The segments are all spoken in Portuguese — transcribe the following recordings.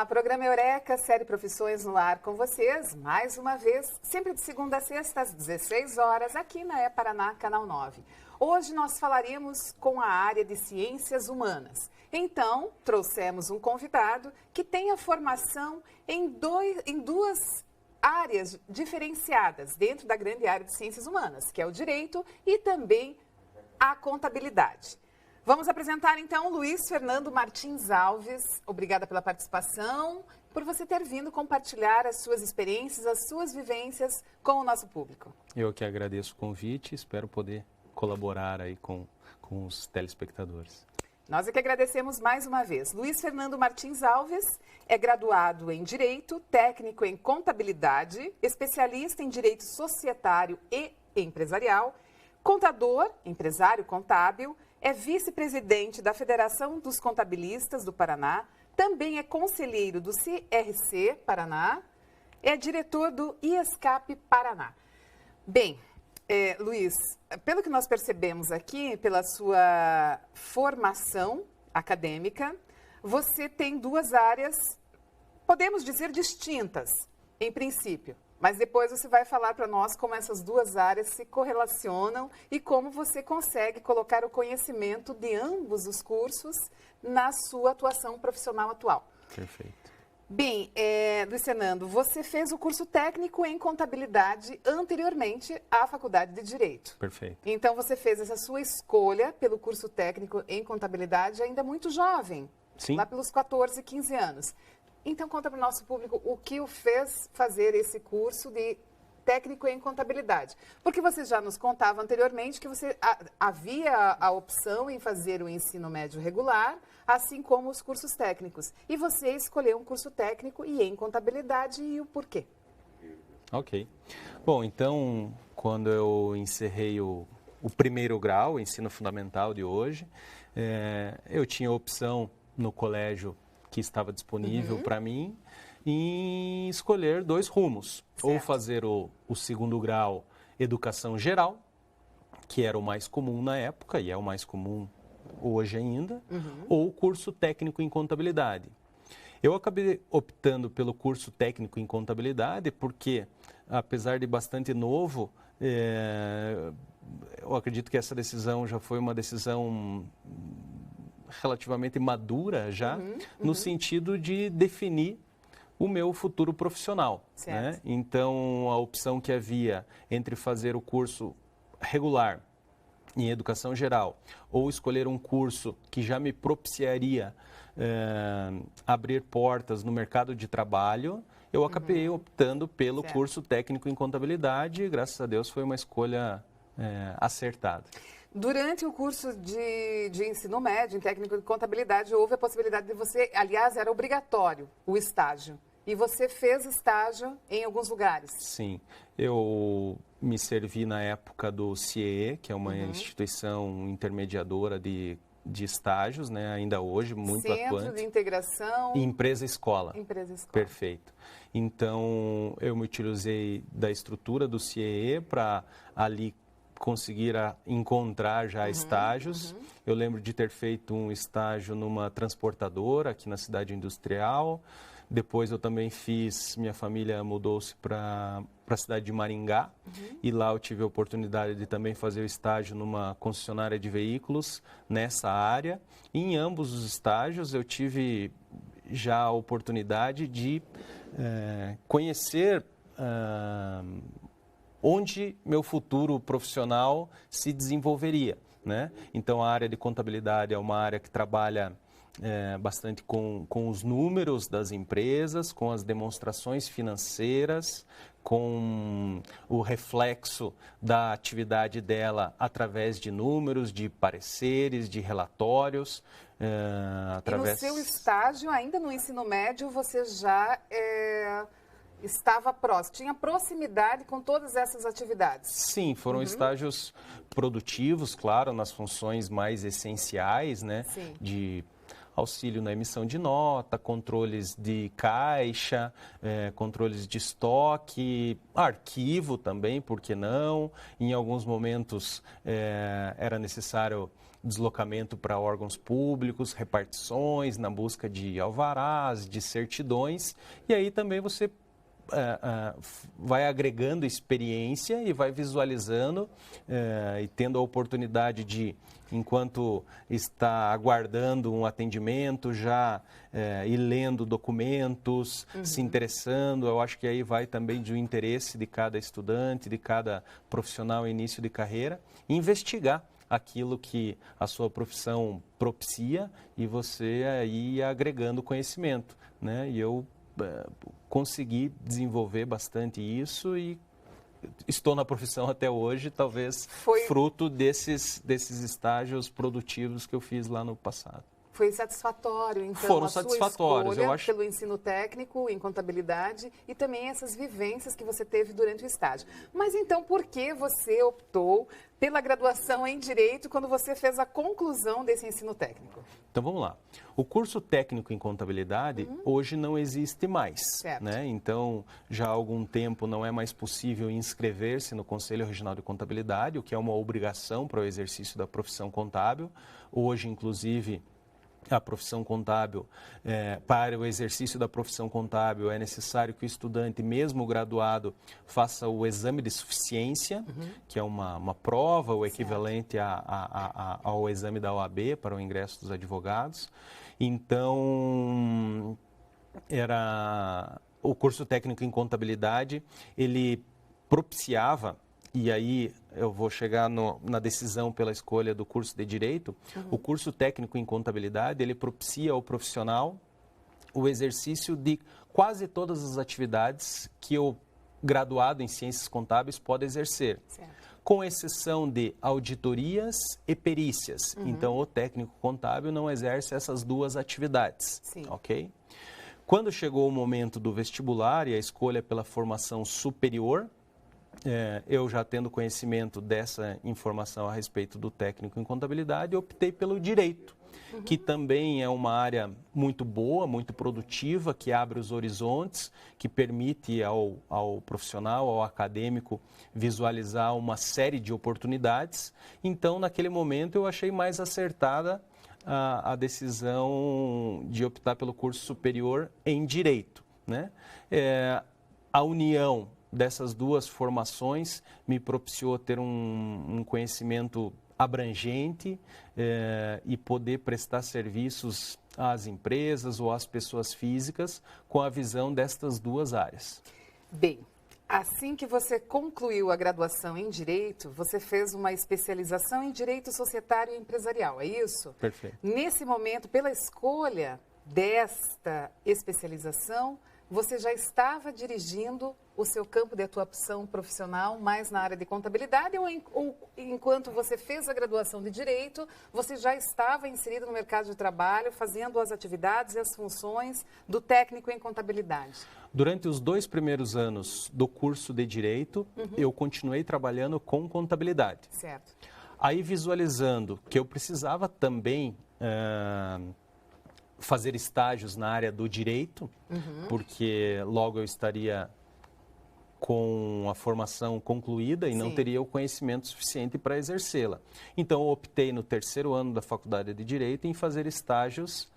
Olá, programa Eureka, série Profissões no Ar com vocês, mais uma vez, sempre de segunda a sexta, às 16 horas, aqui na Paraná, Canal 9. Hoje nós falaremos com a área de Ciências Humanas. Então, trouxemos um convidado que tem a formação em duas áreas diferenciadas dentro da grande área de Ciências Humanas, que é o Direito e também a Contabilidade. Vamos apresentar, então, Luiz Fernando Martins Alves. Obrigada pela participação, por você ter vindo compartilhar as suas experiências, as suas vivências com o nosso público. Eu que agradeço o convite, espero poder colaborar aí com os telespectadores. Nós é que agradecemos mais uma vez. Luiz Fernando Martins Alves é graduado em Direito, técnico em Contabilidade, especialista em Direito Societário e Empresarial, contador, empresário contábil, é vice-presidente da Federação dos Contabilistas do Paraná, também é conselheiro do CRC Paraná, é diretor do IESCAP Paraná. Bem, Luiz, pelo que nós percebemos aqui, pela sua formação acadêmica, você tem duas áreas, podemos dizer, distintas, em princípio. Mas depois você vai falar para nós como essas duas áreas se correlacionam e como você consegue colocar o conhecimento de ambos os cursos na sua atuação profissional atual. Perfeito. Bem, Luiz Fernando, você fez o curso técnico em contabilidade anteriormente à Faculdade de Direito. Perfeito. Então você fez essa sua escolha pelo curso técnico em contabilidade ainda muito jovem. Sim. Lá pelos 14, 15 anos. Então, conta para o nosso público o que o fez fazer esse curso de técnico em contabilidade. Porque você já nos contava anteriormente que você havia a opção em fazer o ensino médio regular, assim como os cursos técnicos. E você escolheu um curso técnico e em contabilidade, e o porquê? Ok. Bom, então, quando eu encerrei o primeiro grau, o ensino fundamental de hoje, eu tinha a opção no colégio que estava disponível para mim em escolher dois rumos. Certo. Ou fazer o segundo grau Educação Geral, que era o mais comum na época e é o mais comum hoje ainda, ou o curso técnico em contabilidade. Eu acabei optando pelo curso técnico em contabilidade porque, apesar de bastante novo, eu acredito que essa decisão já foi uma decisão relativamente madura já, no sentido de definir o meu futuro profissional. Né? Então, a opção que havia entre fazer o curso regular em Educação Geral ou escolher um curso que já me propiciaria abrir portas no mercado de trabalho, eu acabei optando pelo curso técnico em contabilidade e, graças a Deus, foi uma escolha acertada. Durante o curso de ensino médio, em técnico de contabilidade, houve a possibilidade de você, aliás, era obrigatório o estágio. E você fez estágio em alguns lugares. Sim, eu me servi na época do CIEE, que é uma instituição intermediadora de estágios, né? Ainda hoje, muito atuante. Centro de Integração. Empresa-escola. Empresa-escola. Perfeito. Então, eu me utilizei da estrutura do CIEE para ali conseguir encontrar já estágios. Eu lembro de ter feito um estágio numa transportadora aqui na cidade industrial. Depois eu também minha família mudou-se para a cidade de Maringá e lá eu tive a oportunidade de também fazer o estágio numa concessionária de veículos nessa área. E em ambos os estágios eu tive já a oportunidade de conhecer onde meu futuro profissional se desenvolveria, né? Então, a área de contabilidade é uma área que trabalha bastante com os números das empresas, com as demonstrações financeiras, com o reflexo da atividade dela através de números, de pareceres, de relatórios. E no seu estágio, ainda no ensino médio, você já estava próximo, tinha proximidade com todas essas atividades? Sim, foram estágios produtivos, claro, nas funções mais essenciais, né? Sim. De auxílio na emissão de nota, controles de caixa, controles de estoque, arquivo também, por que não? Em alguns momentos era necessário deslocamento para órgãos públicos, repartições, na busca de alvarás, de certidões, e aí também você vai agregando experiência e vai visualizando e tendo a oportunidade de, enquanto está aguardando um atendimento, já ir lendo documentos, se interessando. Eu acho que aí vai também do interesse de cada estudante, de cada profissional em início de carreira, investigar aquilo que a sua profissão propicia e você aí agregando conhecimento, né? E eu consegui desenvolver bastante isso e estou na profissão até hoje, talvez fruto desses estágios produtivos que eu fiz lá no passado. Foi satisfatório, então, Foram a sua satisfatórios, escolha eu acho... pelo ensino técnico em contabilidade e também essas vivências que você teve durante o estágio. Mas então, por que você optou pela graduação em Direito quando você fez a conclusão desse ensino técnico? Então, vamos lá. O curso técnico em contabilidade hoje não existe mais, né? Então, já há algum tempo não é mais possível inscrever-se no Conselho Regional de Contabilidade, o que é uma obrigação para o exercício da profissão contábil. Hoje, inclusive, a profissão contábil, para o exercício da profissão contábil, é necessário que o estudante, mesmo graduado, faça o exame de suficiência, que é uma prova, o equivalente ao exame da OAB para o ingresso dos advogados. Então, o curso técnico em contabilidade, ele propiciava, e aí eu vou chegar na decisão pela escolha do curso de Direito, o curso técnico em contabilidade, ele propicia ao profissional o exercício de quase todas as atividades que o graduado em Ciências Contábeis pode exercer, com exceção de auditorias e perícias. Então, o técnico contábil não exerce essas duas atividades, ok? Quando chegou o momento do vestibular e a escolha pela formação superior, eu já tendo conhecimento dessa informação a respeito do técnico em contabilidade, optei pelo direito, que também é uma área muito boa, muito produtiva, que abre os horizontes, que permite ao profissional, ao acadêmico, visualizar uma série de oportunidades. Então, naquele momento, eu achei mais acertada a decisão de optar pelo curso superior em direito, né? A união dessas duas formações me propiciou ter um conhecimento abrangente e poder prestar serviços às empresas ou às pessoas físicas com a visão destas duas áreas. Bem, assim que você concluiu a graduação em Direito, você fez uma especialização em Direito Societário e Empresarial, é isso? Perfeito. Nesse momento, pela escolha desta especialização, você já estava dirigindo o seu campo de atuação profissional mais na área de contabilidade ou enquanto você fez a graduação de Direito, você já estava inserido no mercado de trabalho, fazendo as atividades e as funções do técnico em contabilidade? Durante os 2 primeiros anos do curso de Direito, eu continuei trabalhando com contabilidade. Certo. Aí, visualizando que eu precisava também fazer estágios na área do direito, porque logo eu estaria com a formação concluída e não teria o conhecimento suficiente para exercê-la. Então, eu optei no 3º ano da Faculdade de Direito em fazer estágios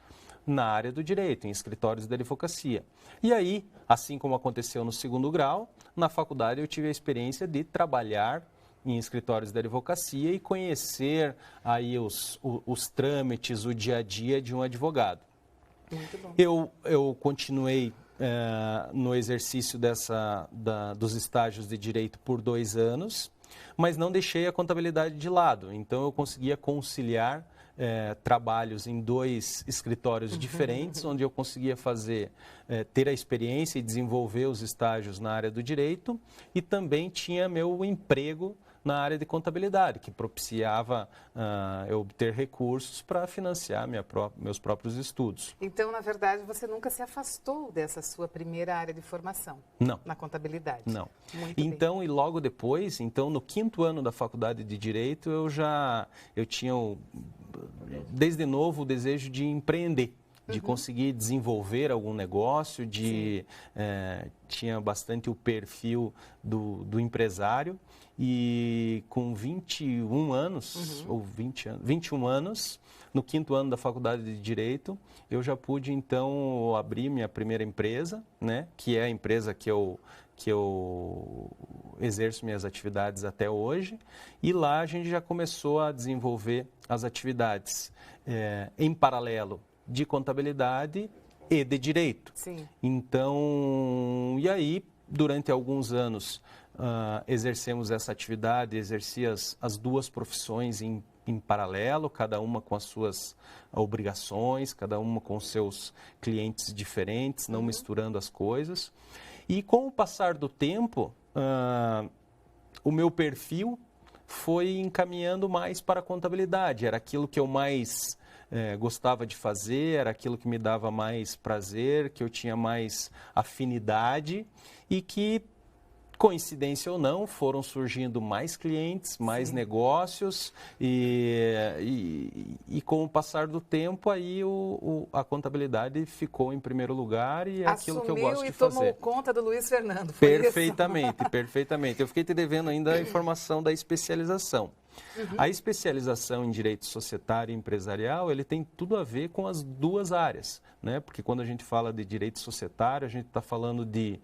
na área do direito, em escritórios de advocacia. E aí, assim como aconteceu no 2º grau, na faculdade eu tive a experiência de trabalhar em escritórios de advocacia e conhecer aí os trâmites, o dia a dia de um advogado. Muito bom. Eu continuei no exercício dos estágios de direito por 2 anos, mas não deixei a contabilidade de lado. Então, eu conseguia conciliar trabalhos em 2 escritórios diferentes, onde eu conseguia ter a experiência e desenvolver os estágios na área do direito e também tinha meu emprego na área de contabilidade, que propiciava eu obter recursos para financiar meus próprios estudos. Então, na verdade, você nunca se afastou dessa sua primeira área de formação? Não. Na contabilidade? Não. Muito então, bem. E logo depois, então, no 5º ano da Faculdade de Direito, eu tinha desde novo, o desejo de empreender, de conseguir desenvolver algum negócio, tinha bastante o perfil do empresário, e com 21 anos, ou 21 anos, no 5º ano da Faculdade de Direito, eu já pude, então, abrir minha primeira empresa, né, que é a empresa que eu exerço minhas atividades até hoje, e lá a gente já começou a desenvolver as atividades em paralelo de contabilidade e de direito. Sim. Então, e aí, durante alguns anos, exercemos essa atividade, exerci as duas profissões em paralelo, cada uma com as suas obrigações, cada uma com os seus clientes diferentes, não misturando as coisas. E com o passar do tempo, o meu perfil foi encaminhando mais para a contabilidade. Era aquilo que eu mais gostava de fazer, era aquilo que me dava mais prazer, que eu tinha mais afinidade e que, coincidência ou não, foram surgindo mais clientes, mais negócios e com o passar do tempo aí a contabilidade ficou em primeiro lugar e é aquilo que eu gosto de fazer. Assumiu e tomou conta do Luiz Fernando. Perfeitamente, perfeitamente. Eu fiquei te devendo ainda a informação da especialização. A especialização em direito societário e empresarial, ele tem tudo a ver com as duas áreas, né? Porque quando a gente fala de direito societário, a gente está falando de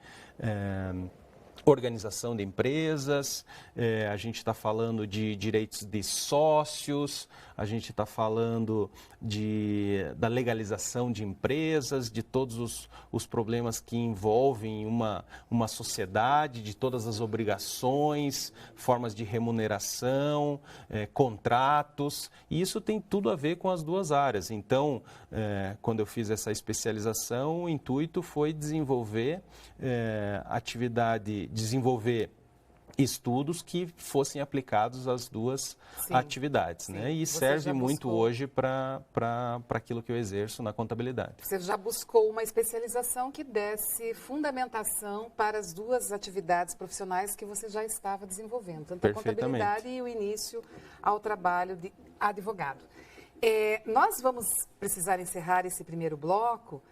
organização de empresas, a gente está falando de direitos de sócios, a gente está falando da legalização de empresas, de todos os problemas que envolvem uma sociedade, de todas as obrigações, formas de remuneração, contratos, e isso tem tudo a ver com as duas áreas. Então, quando eu fiz essa especialização, o intuito foi desenvolver desenvolver estudos que fossem aplicados às duas atividades, né? E serve muito hoje para aquilo que eu exerço na contabilidade. Você já buscou uma especialização que desse fundamentação para as duas atividades profissionais que você já estava desenvolvendo, tanto a contabilidade e o início ao trabalho de advogado. Nós vamos precisar encerrar esse primeiro bloco.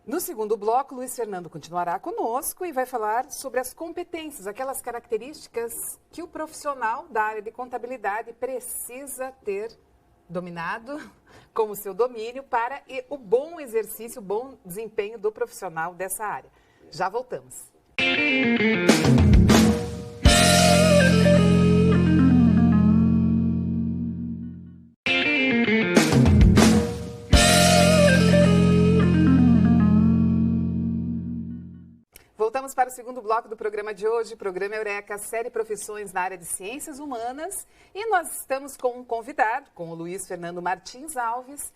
No segundo bloco, Luiz Fernando continuará conosco e vai falar sobre as competências, aquelas características que o profissional da área de contabilidade precisa ter dominado como seu domínio para o bom exercício, o bom desempenho do profissional dessa área. Já voltamos. Voltamos para o segundo bloco do programa de hoje, programa Eureka, série Profissões na área de Ciências Humanas. E nós estamos com um convidado, com o Luiz Fernando Martins Alves,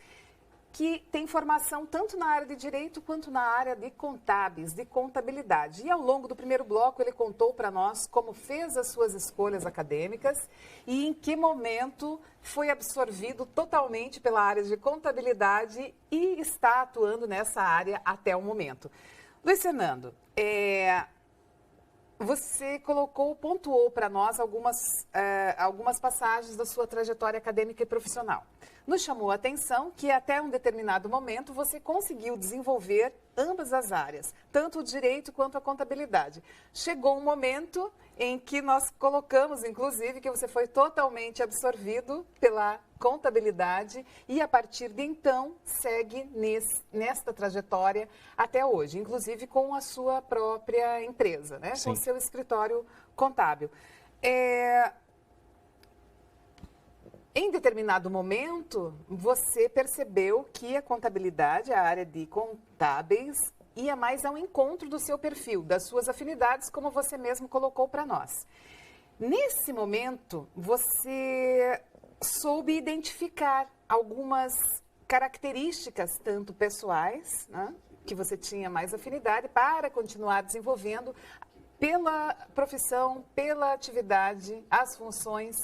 que tem formação tanto na área de Direito quanto na área de contábeis, de contabilidade. E ao longo do primeiro bloco ele contou para nós como fez as suas escolhas acadêmicas e em que momento foi absorvido totalmente pela área de contabilidade e está atuando nessa área até o momento. Luiz Fernando, você pontuou para nós algumas passagens da sua trajetória acadêmica e profissional. Nos chamou a atenção que até um determinado momento você conseguiu desenvolver ambas as áreas, tanto o direito quanto a contabilidade. Chegou um momento em que nós colocamos, inclusive, que você foi totalmente absorvido pela contabilidade e, a partir de então, segue nesta trajetória até hoje, inclusive com a sua própria empresa, né? Com o seu escritório contábil. Em determinado momento, você percebeu que a contabilidade, a área de contábeis, ia mais ao encontro do seu perfil, das suas afinidades, como você mesmo colocou para nós. Nesse momento, você soube identificar algumas características, tanto pessoais, né, que você tinha mais afinidade, para continuar desenvolvendo pela profissão, pela atividade, as funções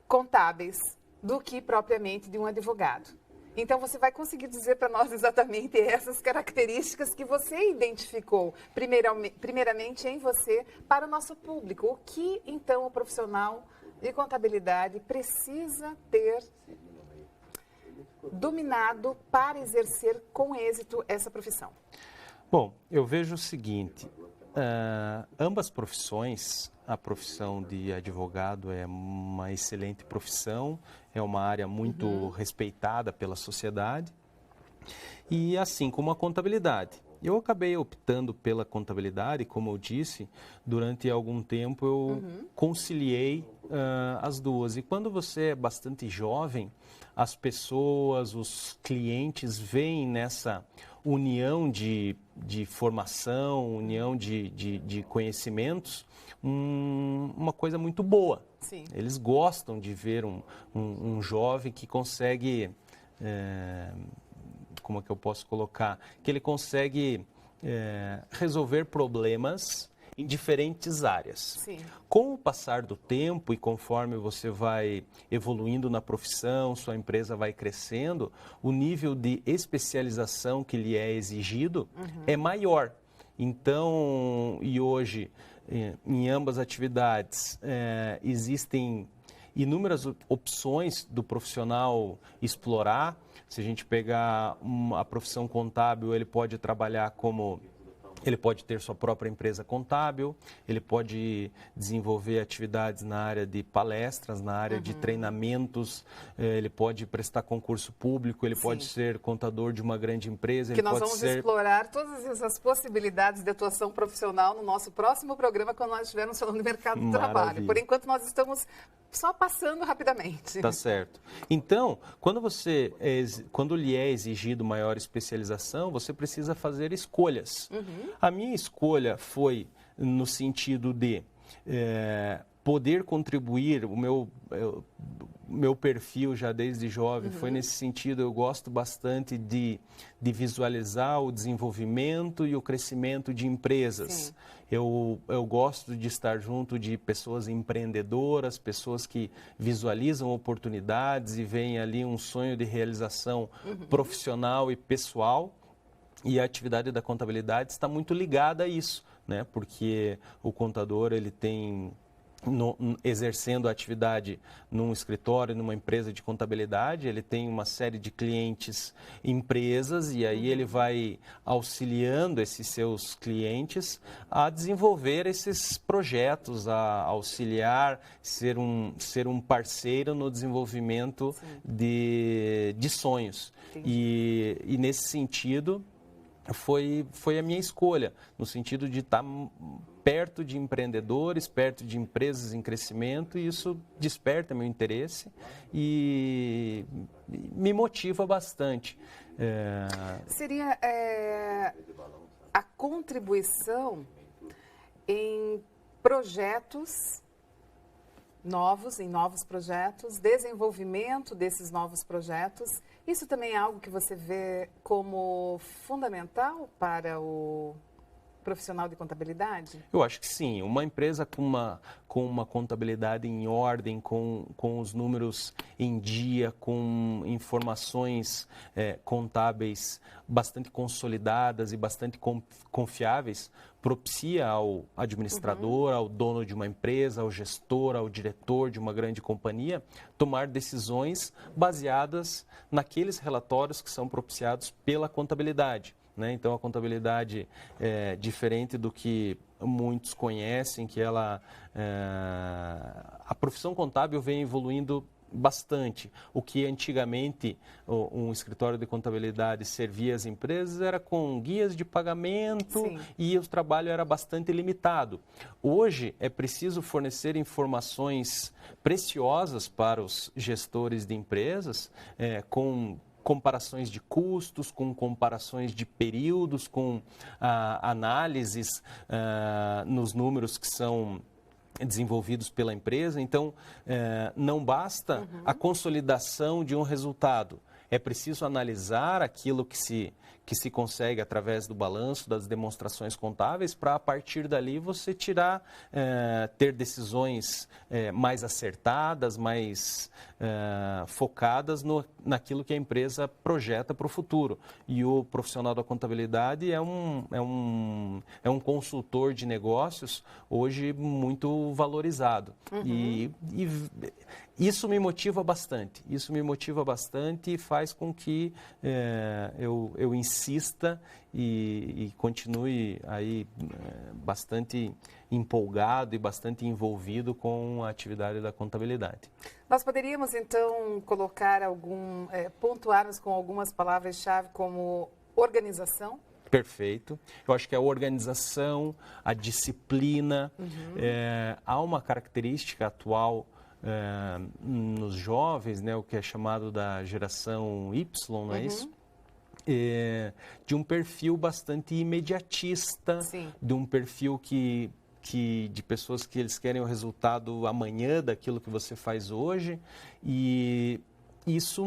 contábeis, do que propriamente de um advogado. Então, você vai conseguir dizer para nós exatamente essas características que você identificou, primeiramente em você, para o nosso público. O que, então, o profissional de contabilidade precisa ter dominado para exercer com êxito essa profissão? Bom, eu vejo o seguinte, ambas profissões, a profissão de advogado é uma excelente profissão, é uma área muito respeitada pela sociedade, e assim como a contabilidade. Eu acabei optando pela contabilidade, como eu disse, durante algum tempo eu conciliei as duas. E quando você é bastante jovem, as pessoas, os clientes veem nessa união de formação, união de conhecimentos, uma coisa muito boa. Sim. Eles gostam de ver um jovem que consegue... como é que eu posso colocar? Que ele consegue resolver problemas em diferentes áreas. Sim. Com o passar do tempo e conforme você vai evoluindo na profissão, sua empresa vai crescendo, o nível de especialização que lhe é exigido é maior. Então, e hoje, em ambas atividades, existem inúmeras opções do profissional explorar. Se a gente pegar a profissão contábil, ele pode trabalhar ele pode ter sua própria empresa contábil, ele pode desenvolver atividades na área de palestras, na área de treinamentos, ele pode prestar concurso público, ele pode ser contador de uma grande empresa. Que nós vamos explorar todas essas possibilidades de atuação profissional no nosso próximo programa, quando nós estivermos falando do mercado do trabalho. Por enquanto, nós estamos só passando rapidamente. Tá certo. Então, quando lhe é exigido maior especialização, você precisa fazer escolhas. A minha escolha foi no sentido de poder contribuir, o meu perfil já desde jovem foi nesse sentido. Eu gosto bastante de visualizar o desenvolvimento e o crescimento de empresas. Eu gosto de estar junto de pessoas empreendedoras, pessoas que visualizam oportunidades e veem ali um sonho de realização profissional e pessoal. E a atividade da contabilidade está muito ligada a isso, né? Porque o contador, ele tem, exercendo a atividade num escritório, numa empresa de contabilidade, ele tem uma série de clientes, empresas, e aí ele vai auxiliando esses seus clientes a desenvolver esses projetos, a auxiliar, ser um parceiro no desenvolvimento de sonhos. E nesse sentido... Foi a minha escolha, no sentido de estar perto de empreendedores, perto de empresas em crescimento, e isso desperta meu interesse e me motiva bastante. Seria a contribuição em projetos novos, em novos projetos, desenvolvimento desses novos projetos. Isso também é algo que você vê como fundamental para o profissional de contabilidade? Eu acho que sim. Uma empresa com uma contabilidade em ordem, com os números em dia, com informações contábeis bastante consolidadas e bastante confiáveis, propicia ao administrador, ao dono de uma empresa, ao gestor, ao diretor de uma grande companhia, tomar decisões baseadas naqueles relatórios que são propiciados pela contabilidade. Né? Então, a contabilidade é diferente do que muitos conhecem, que a profissão contábil vem evoluindo bastante. O que antigamente um escritório de contabilidade servia às empresas era com guias de pagamento e o trabalho era bastante limitado. Hoje é preciso fornecer informações preciosas para os gestores de empresas com comparações de custos, com comparações de períodos, com análises nos números que são desenvolvidos pela empresa. Então, não basta a consolidação de um resultado. É preciso analisar aquilo que que se consegue através do balanço, das demonstrações contábeis, para a partir dali você ter decisões mais acertadas, mais focadas naquilo que a empresa projeta para o futuro. E o profissional da contabilidade é um consultor de negócios hoje muito valorizado. E isso me motiva bastante. Isso me motiva bastante e faz com que eu insista e continue aí bastante empolgado e bastante envolvido com a atividade da contabilidade. Nós poderíamos, então, pontuarmos com algumas palavras-chave como organização? Perfeito. Eu acho que a organização, a disciplina, há uma característica atual nos jovens, né, o que é chamado da geração Y, não é isso? De um perfil bastante imediatista, Sim. de um perfil de pessoas que eles querem o resultado amanhã daquilo que você faz hoje, e isso,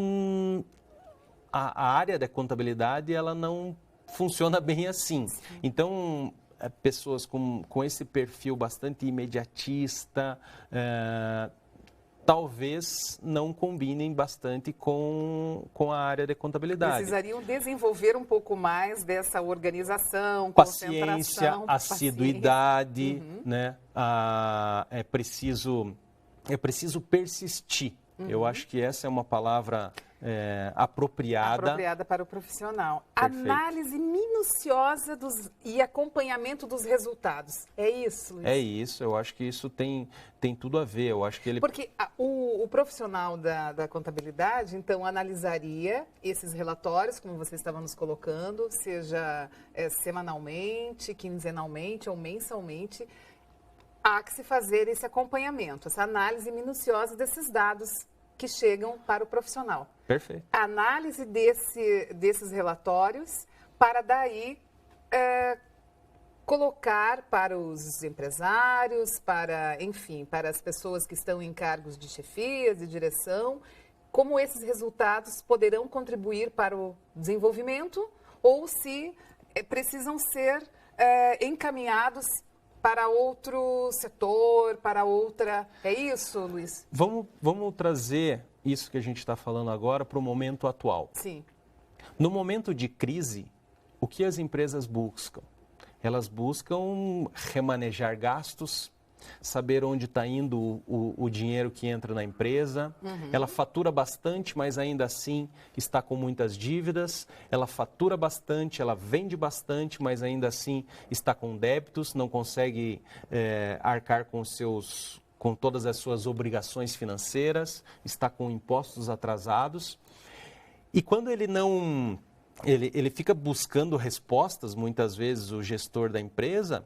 a área da contabilidade, ela não funciona bem assim. Sim. Então, pessoas com esse perfil bastante imediatista, talvez não combinem bastante com a área de contabilidade. Precisariam desenvolver um pouco mais dessa organização, paciência, concentração, assiduidade, né? É preciso persistir. Eu acho que essa é uma palavra apropriada para o profissional. Perfeito. Análise minuciosa e acompanhamento dos resultados. É isso, Luiz? É isso, eu acho que isso tem tudo a ver. Eu acho que Porque o profissional da contabilidade, então, analisaria esses relatórios, como você estava nos colocando, seja semanalmente, quinzenalmente ou mensalmente. Há que se fazer esse acompanhamento, essa análise minuciosa desses dados que chegam para o profissional. Perfeito. A análise desses relatórios para daí colocar para os empresários, para as pessoas que estão em cargos de chefias, de direção, como esses resultados poderão contribuir para o desenvolvimento ou se precisam ser encaminhados para outro setor, para outra... É isso, Luiz? Vamos trazer isso que a gente está falando agora para o momento atual. Sim. No momento de crise, o que as empresas buscam? Elas buscam remanejar gastos, saber onde está indo o dinheiro que entra na empresa. Ela fatura bastante, mas ainda assim está com muitas dívidas. Ela fatura bastante, ela vende bastante, mas ainda assim está com débitos, não consegue arcar com todas as suas obrigações financeiras, está com impostos atrasados. E quando ele não... Ele fica buscando respostas, muitas vezes, o gestor da empresa,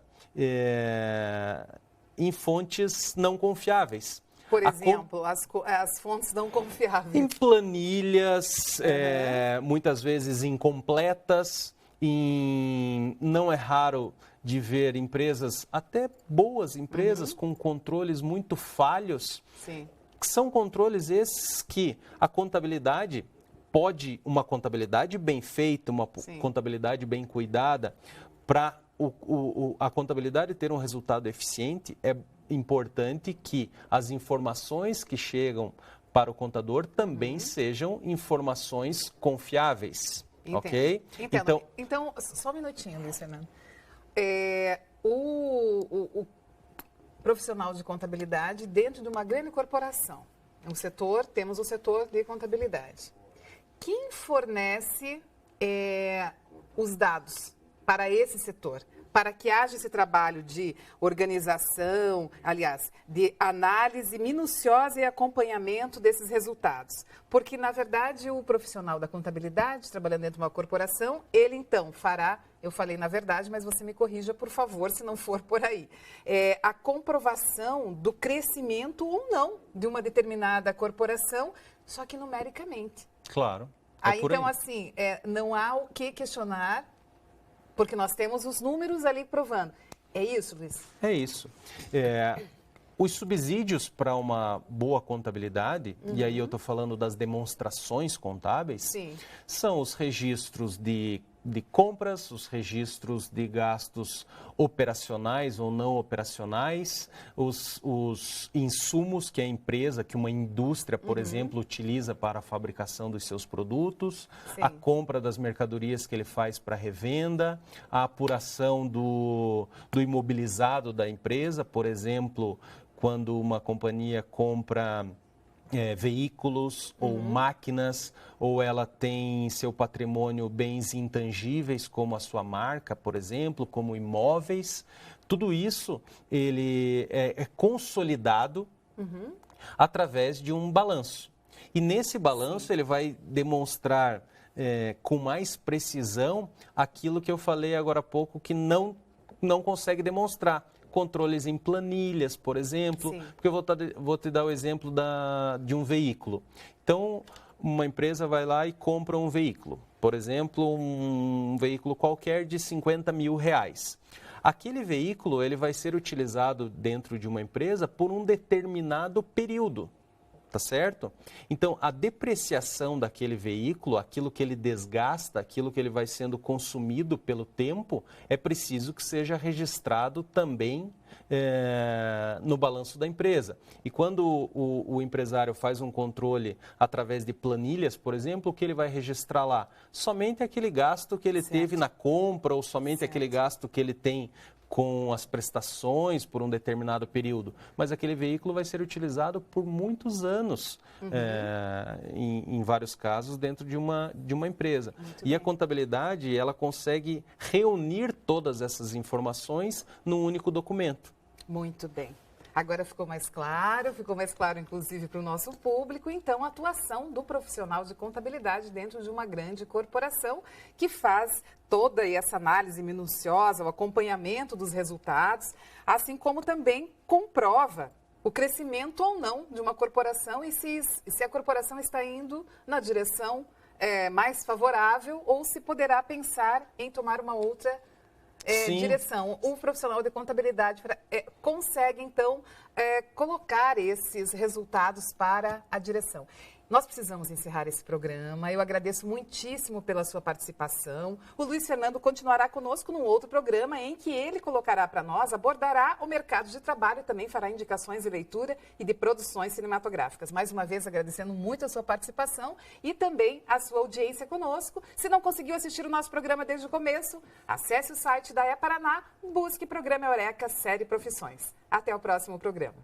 em fontes não confiáveis. Por exemplo, as fontes não confiáveis. Em planilhas, muitas vezes incompletas. Não é raro de ver empresas, até boas empresas, com controles muito falhos. Sim. São controles esses que a contabilidade... uma contabilidade bem feita, uma Sim. contabilidade bem cuidada, para a contabilidade ter um resultado eficiente, é importante que as informações que chegam para o contador também sejam informações confiáveis. Entendo. Ok? Então, só um minutinho, Luiz Fernando. O profissional de contabilidade dentro de uma grande corporação, temos o setor de contabilidade. Quem fornece os dados para esse setor? Para que haja esse trabalho de organização, aliás, de análise minuciosa e acompanhamento desses resultados. Porque, na verdade, o profissional da contabilidade, trabalhando dentro de uma corporação, ele então fará, eu falei na verdade, mas você me corrija, por favor, se não for por aí, a comprovação do crescimento ou não de uma determinada corporação, só que numericamente. Claro. Então, assim, não há o que questionar, porque nós temos os números ali provando. É isso, Luiz? É isso. Os subsídios para uma boa contabilidade, e aí eu estou falando das demonstrações contábeis, Sim. são os registros de de compras, os registros de gastos operacionais ou não operacionais, os insumos que a empresa, que uma indústria, por exemplo, utiliza para a fabricação dos seus produtos, Sim. a compra das mercadorias que ele faz para revenda, a apuração do imobilizado da empresa, por exemplo, quando uma companhia compra veículos ou máquinas, ou ela tem em seu patrimônio bens intangíveis, como a sua marca, por exemplo, como imóveis. Tudo isso ele é consolidado através de um balanço. E nesse balanço ele vai demonstrar com mais precisão aquilo que eu falei agora há pouco que não consegue demonstrar. Controles em planilhas, por exemplo, Sim. porque eu vou te dar o exemplo de um veículo. Então, uma empresa vai lá e compra um veículo, por exemplo, um veículo qualquer de R$50 mil. Aquele veículo ele vai ser utilizado dentro de uma empresa por um determinado período. Tá certo? Então, a depreciação daquele veículo, aquilo que ele desgasta, aquilo que ele vai sendo consumido pelo tempo, é preciso que seja registrado também no balanço da empresa. E quando o empresário faz um controle através de planilhas, por exemplo, o que ele vai registrar lá? Somente aquele gasto que ele teve na compra ou somente aquele gasto que ele tem com as prestações por um determinado período, mas aquele veículo vai ser utilizado por muitos anos, em vários casos, dentro de uma empresa. E a contabilidade, ela consegue reunir todas essas informações num único documento. Muito bem. Agora ficou mais claro inclusive para o nosso público, então, a atuação do profissional de contabilidade dentro de uma grande corporação que faz toda essa análise minuciosa, o acompanhamento dos resultados, assim como também comprova o crescimento ou não de uma corporação e se a corporação está indo na direção mais favorável ou se poderá pensar em tomar uma outra direção. O profissional de contabilidade consegue, então, colocar esses resultados para a direção. Nós precisamos encerrar esse programa. Eu agradeço muitíssimo pela sua participação. O Luiz Fernando continuará conosco num outro programa em que ele colocará para nós, abordará o mercado de trabalho e também fará indicações de leitura e de produções cinematográficas. Mais uma vez, agradecendo muito a sua participação e também a sua audiência conosco. Se não conseguiu assistir o nosso programa desde o começo, acesse o site da E-Paraná, busque Programa Eureka Série Profissões. Até o próximo programa.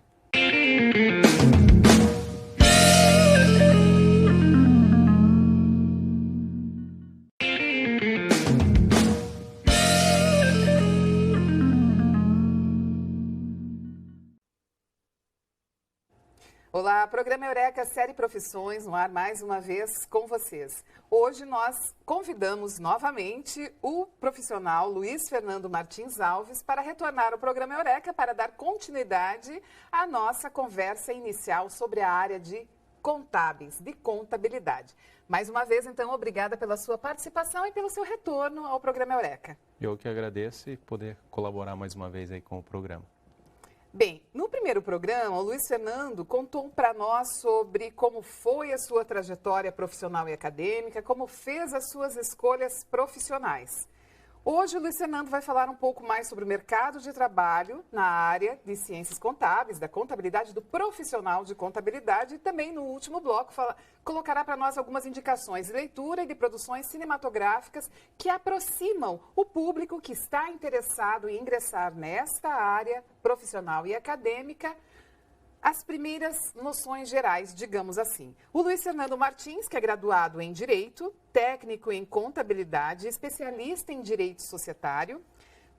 Olá, Programa Eureka Série Profissões, no ar mais uma vez com vocês. Hoje nós convidamos novamente o profissional Luiz Fernando Martins Alves para retornar ao Programa Eureka para dar continuidade à nossa conversa inicial sobre a área de contábeis, de contabilidade. Mais uma vez, então, obrigada pela sua participação e pelo seu retorno ao Programa Eureka. Eu que agradeço e poder colaborar mais uma vez aí com o programa. Bem, no primeiro programa, o Luiz Fernando contou para nós sobre como foi a sua trajetória profissional e acadêmica, como fez as suas escolhas profissionais. Hoje, o Luiz Fernando vai falar um pouco mais sobre o mercado de trabalho na área de ciências contábeis, da contabilidade, do profissional de contabilidade e também, no último bloco, colocará para nós algumas indicações de leitura e de produções cinematográficas que aproximam o público que está interessado em ingressar nesta área profissional e acadêmica, as primeiras noções gerais, digamos assim. O Luiz Fernando Martins, que é graduado em Direito, técnico em Contabilidade, especialista em Direito Societário,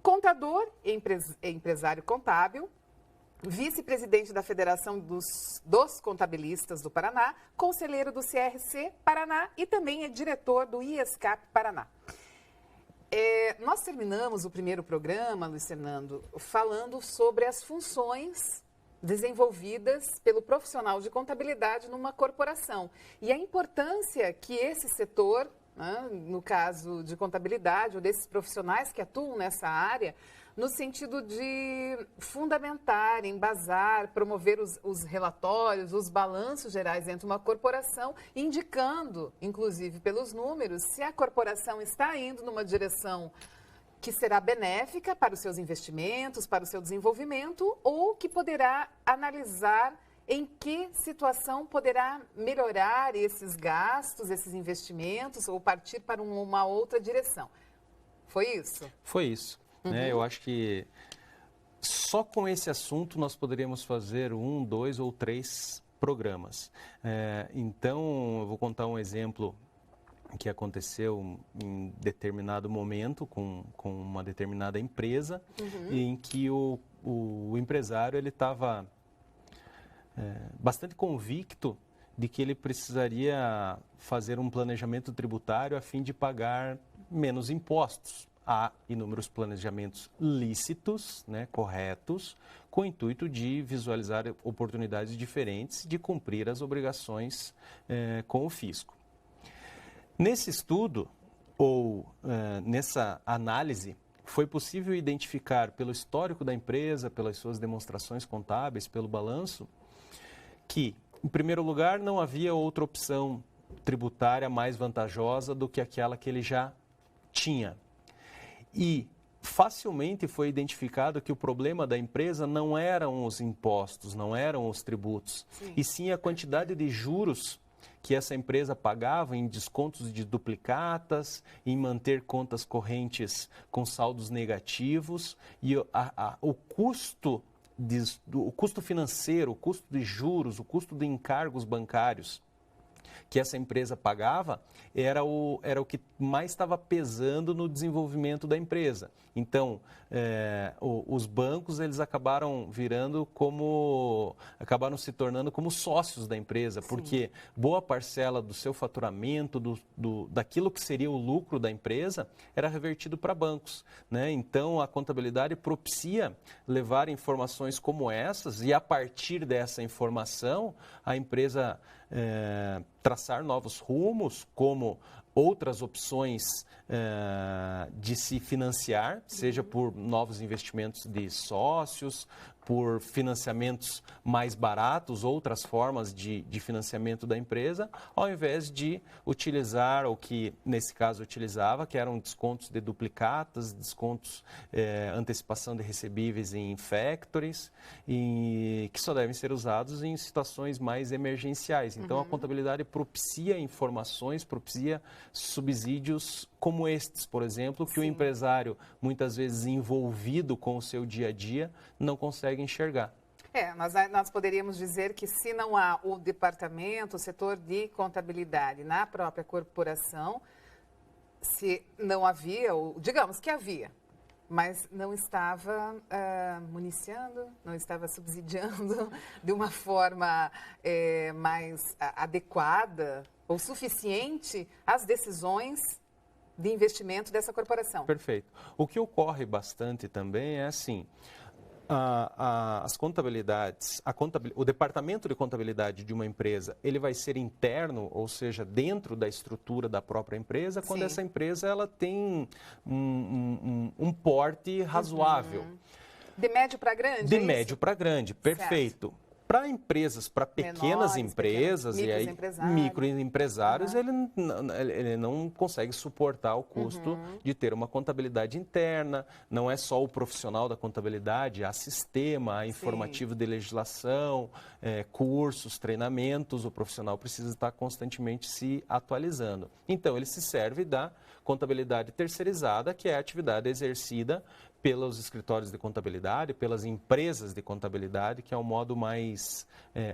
contador e empresário contábil, vice-presidente da Federação dos Contabilistas do Paraná, conselheiro do CRC Paraná e também é diretor do IESCAP Paraná. Nós terminamos o primeiro programa, Luiz Fernando, falando sobre as funções desenvolvidas pelo profissional de contabilidade numa corporação. E a importância que esse setor, no caso de contabilidade, ou desses profissionais que atuam nessa área, no sentido de fundamentar, embasar, promover os relatórios, os balanços gerais dentro de uma corporação, indicando, inclusive pelos números, se a corporação está indo numa direção que será benéfica para os seus investimentos, para o seu desenvolvimento, ou que poderá analisar em que situação poderá melhorar esses gastos, esses investimentos, ou partir para uma outra direção. Foi isso? Foi isso. Né? Eu acho que só com esse assunto nós poderíamos fazer 1, 2 ou 3 programas. Então, eu vou contar um exemplo que aconteceu em determinado momento com uma determinada empresa, em que o empresário ele estava bastante convicto de que ele precisaria fazer um planejamento tributário a fim de pagar menos impostos. Há inúmeros planejamentos lícitos, né, corretos, com o intuito de visualizar oportunidades diferentes de cumprir as obrigações com o fisco. Nesse estudo, ou nessa análise, foi possível identificar pelo histórico da empresa, pelas suas demonstrações contábeis, pelo balanço, que, em primeiro lugar, não havia outra opção tributária mais vantajosa do que aquela que ele já tinha. E facilmente foi identificado que o problema da empresa não eram os impostos, não eram os tributos, e sim a quantidade de juros que essa empresa pagava em descontos de duplicatas, em manter contas correntes com saldos negativos, e o custo financeiro, o custo de juros, o custo de encargos bancários que essa empresa pagava era o que mais estava pesando no desenvolvimento da empresa. Então, os bancos eles acabaram se tornando como sócios da empresa, porque boa parcela do seu faturamento, daquilo que seria o lucro da empresa, era revertido para bancos, né? Então, a contabilidade propicia levar informações como essas e, a partir dessa informação, a empresa traçar novos rumos, como outras opções de se financiar, seja por novos investimentos de sócios, por financiamentos mais baratos, outras formas de financiamento da empresa, ao invés de utilizar o que, nesse caso, utilizava, que eram descontos de duplicatas, descontos, antecipação de recebíveis em factories, e que só devem ser usados em situações mais emergenciais. Então, a contabilidade propicia informações, propicia subsídios como estes, por exemplo, que o empresário, muitas vezes envolvido com o seu dia a dia, não consegue enxergar. Nós poderíamos dizer que se não há o departamento, o setor de contabilidade na própria corporação, se não havia, ou digamos que havia, mas não estava municiando, não estava subsidiando de uma forma mais adequada ou suficiente as decisões de investimento dessa corporação. Perfeito. O que ocorre bastante também é assim, as contabilidades, o departamento de contabilidade de uma empresa, ele vai ser interno, ou seja, dentro da estrutura da própria empresa, quando essa empresa ela tem um porte razoável. De médio para grande? De médio para grande, perfeito. Para empresas, para pequenas empresas e aí microempresários, ele não consegue suportar o custo de ter uma contabilidade interna. Não é só o profissional da contabilidade, há sistema, há informativo de legislação, cursos, treinamentos. O profissional precisa estar constantemente se atualizando. Então, ele se serve da contabilidade terceirizada, que é a atividade exercida pelos escritórios de contabilidade, pelas empresas de contabilidade, que é o modo mais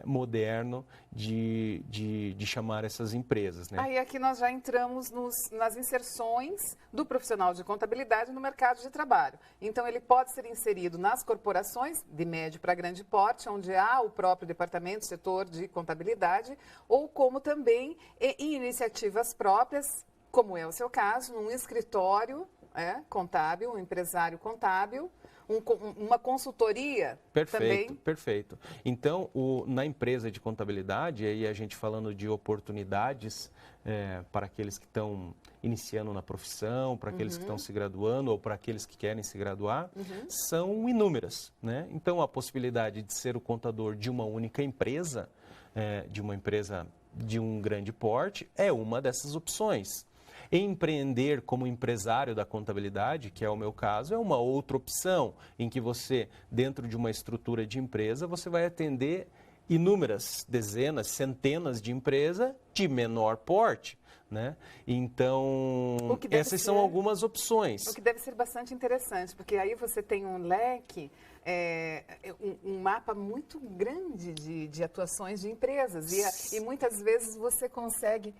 moderno de chamar essas empresas. Né? Aí aqui nós já entramos nas inserções do profissional de contabilidade no mercado de trabalho. Então, ele pode ser inserido nas corporações de médio para grande porte, onde há o próprio departamento, setor de contabilidade, ou como também em iniciativas próprias, como é o seu caso, num escritório contábil, um empresário contábil, uma consultoria perfeito, também? Perfeito. Então, na empresa de contabilidade, aí a gente falando de oportunidades para aqueles que estão iniciando na profissão, para aqueles que estão se graduando ou para aqueles que querem se graduar, são inúmeras, né? Então, a possibilidade de ser o contador de uma única empresa, de uma empresa de um grande porte, é uma dessas opções. Empreender como empresário da contabilidade, que é o meu caso, é uma outra opção, em que você, dentro de uma estrutura de empresa, você vai atender inúmeras, dezenas, centenas de empresas de menor porte, né? Então, essas são algumas opções. O que deve ser bastante interessante, porque aí você tem um leque, um mapa muito grande de atuações de empresas e muitas vezes você consegue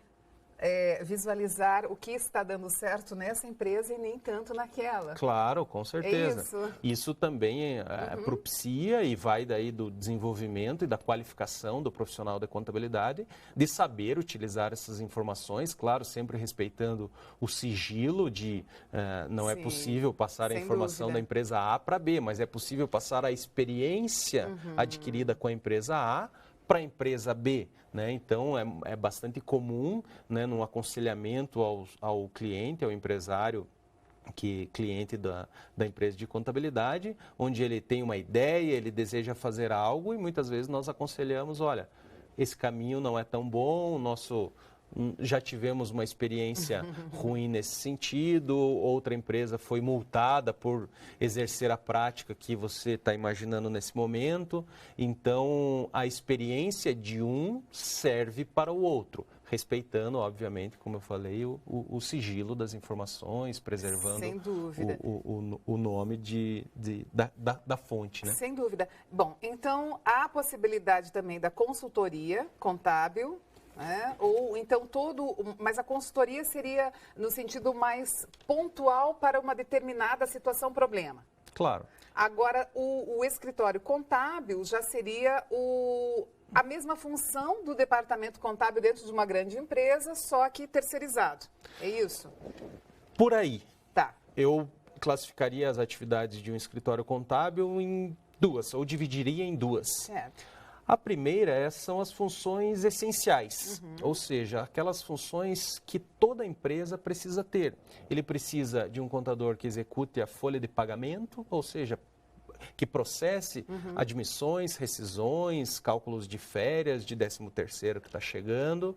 visualizar o que está dando certo nessa empresa e nem tanto naquela. Claro, com certeza. É isso? Isso também propicia e vai daí do desenvolvimento e da qualificação do profissional da contabilidade, de saber utilizar essas informações, claro, sempre respeitando o sigilo de não é possível passar a informação da empresa A para B, mas é possível passar a experiência adquirida com a empresa A para a empresa B, né? Então, é bastante comum, né, no aconselhamento ao cliente, ao empresário, cliente da empresa de contabilidade, onde ele tem uma ideia, ele deseja fazer algo e muitas vezes nós aconselhamos, olha, esse caminho não é tão bom, já tivemos uma experiência ruim nesse sentido, outra empresa foi multada por exercer a prática que você está imaginando nesse momento. Então, a experiência de um serve para o outro, respeitando, obviamente, como eu falei, o sigilo das informações, preservando sem dúvida o nome da fonte, né? Sem dúvida. Bom, então, há a possibilidade também da consultoria contábil, ou então mas a consultoria seria no sentido mais pontual para uma determinada situação, problema. Claro. Agora, o escritório contábil já seria a mesma função do departamento contábil dentro de uma grande empresa, só que terceirizado. É isso? Por aí. Tá. Eu classificaria as atividades de um escritório contábil em duas, ou dividiria em duas. Certo. A primeira são as funções essenciais, ou seja, aquelas funções que toda empresa precisa ter. Ele precisa de um contador que execute a folha de pagamento, ou seja, que processe admissões, rescisões, cálculos de férias, de 13º que está chegando.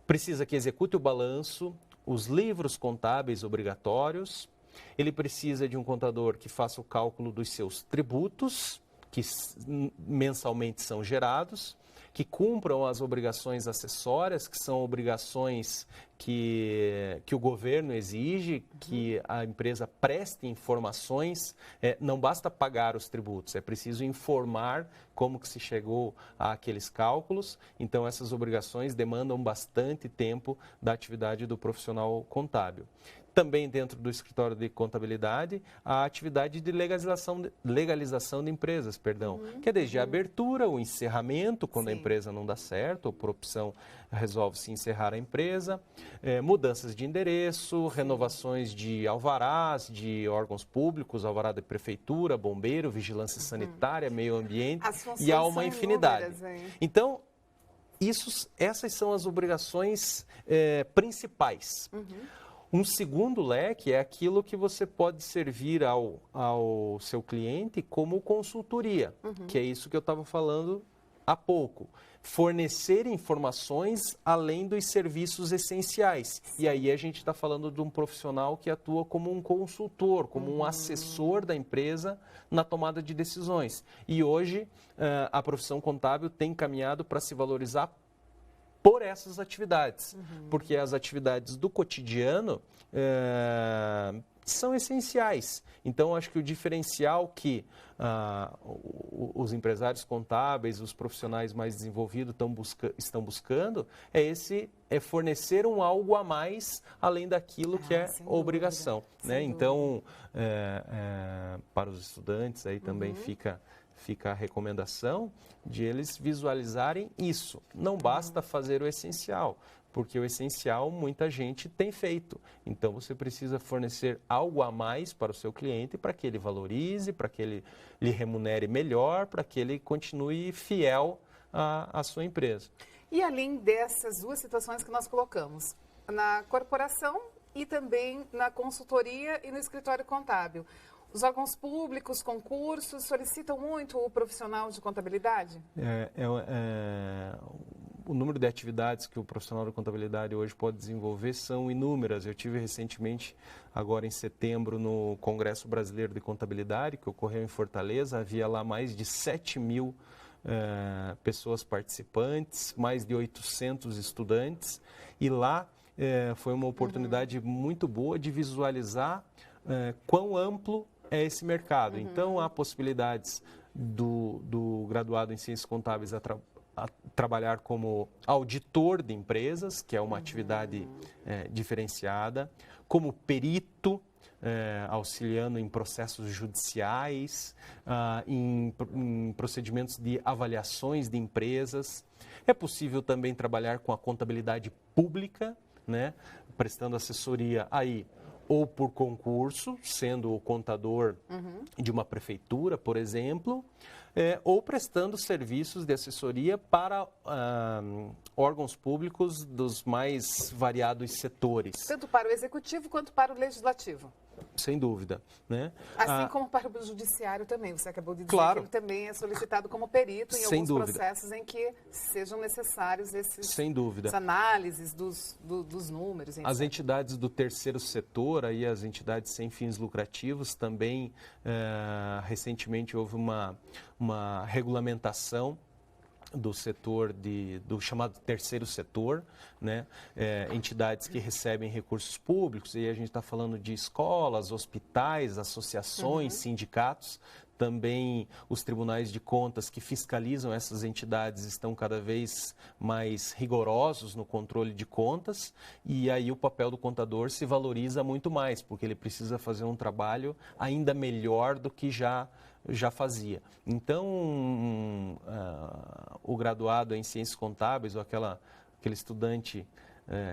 Precisa que execute o balanço, os livros contábeis obrigatórios. Ele precisa de um contador que faça o cálculo dos seus tributos, que mensalmente são gerados, que cumpram as obrigações acessórias, que são obrigações que o governo exige, que a empresa preste informações. Não basta pagar os tributos, é preciso informar como que se chegou àqueles cálculos. Então, essas obrigações demandam bastante tempo da atividade do profissional contábil. Também dentro do escritório de contabilidade, a atividade de legalização de empresas, que é desde a abertura, o encerramento, quando a empresa não dá certo, ou por opção resolve-se encerrar a empresa, mudanças de endereço, renovações de alvarás, de órgãos públicos, alvará de prefeitura, bombeiro, vigilância sanitária, meio ambiente, e há uma infinidade. Então, essas são as obrigações principais. Um segundo leque é aquilo que você pode servir ao seu cliente como consultoria, que é isso que eu estava falando há pouco. Fornecer informações além dos serviços essenciais. E aí a gente está falando de um profissional que atua como um consultor, como um assessor da empresa na tomada de decisões. E hoje a profissão contábil tem caminhado para se valorizar por essas atividades, porque as atividades do cotidiano são essenciais. Então, acho que o diferencial que os empresários contábeis, os profissionais mais desenvolvidos estão buscando é fornecer algo a mais além daquilo que é obrigação. Né? Então, para os estudantes aí também fica a recomendação de eles visualizarem isso. Não basta fazer o essencial, porque o essencial muita gente tem feito. Então, você precisa fornecer algo a mais para o seu cliente para que ele valorize, para que ele lhe remunere melhor, para que ele continue fiel à sua empresa. E além dessas duas situações que nós colocamos, na corporação e também na consultoria e no escritório contábil, os órgãos públicos, concursos, solicitam muito o profissional de contabilidade? O número de atividades que o profissional de contabilidade hoje pode desenvolver são inúmeras. Eu tive recentemente, agora em setembro, no Congresso Brasileiro de Contabilidade, que ocorreu em Fortaleza. Havia lá mais de 7.000 pessoas participantes, mais de 800 estudantes. E lá foi uma oportunidade muito boa de visualizar quão amplo é esse mercado. Então, há possibilidades do graduado em Ciências Contábeis a trabalhar como auditor de empresas, que é uma atividade diferenciada, como perito, auxiliando em processos judiciais, em procedimentos de avaliações de empresas. É possível também trabalhar com a contabilidade pública, né, prestando assessoria aí, ou por concurso, sendo o contador de uma prefeitura, por exemplo, ou prestando serviços de assessoria para órgãos públicos dos mais variados setores. Tanto para o executivo quanto para o legislativo. Sem dúvida, né? Assim como para o judiciário também. Você acabou de dizer claro. que ele também é solicitado como perito em Sem alguns dúvida. processos em que sejam necessários Sem dúvida. essas análises dos números. As entidades do terceiro setor, aí as entidades sem fins lucrativos, também recentemente houve uma regulamentação do setor do chamado terceiro setor, né? Entidades que recebem recursos públicos, e a gente está falando de escolas, hospitais, associações, sindicatos. Também os tribunais de contas que fiscalizam essas entidades estão cada vez mais rigorosos no controle de contas, e aí o papel do contador se valoriza muito mais, porque ele precisa fazer um trabalho ainda melhor do que já fazia. Então, o graduado em Ciências Contábeis, ou aquele estudante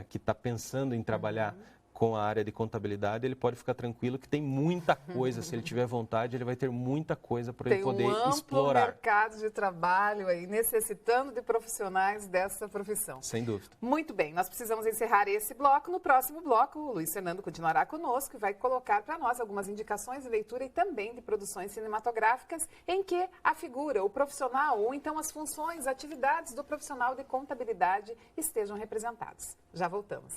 que está pensando em trabalhar com a área de contabilidade, ele pode ficar tranquilo que tem muita coisa. Se ele tiver vontade, ele vai ter muita coisa para ele poder explorar. Tem um amplo mercado de trabalho aí, necessitando de profissionais dessa profissão. Sem dúvida. Muito bem, nós precisamos encerrar esse bloco. No próximo bloco, o Luiz Fernando continuará conosco e vai colocar para nós algumas indicações de leitura e também de produções cinematográficas em que a figura, o profissional, ou então as funções, atividades do profissional de contabilidade estejam representados. Já voltamos.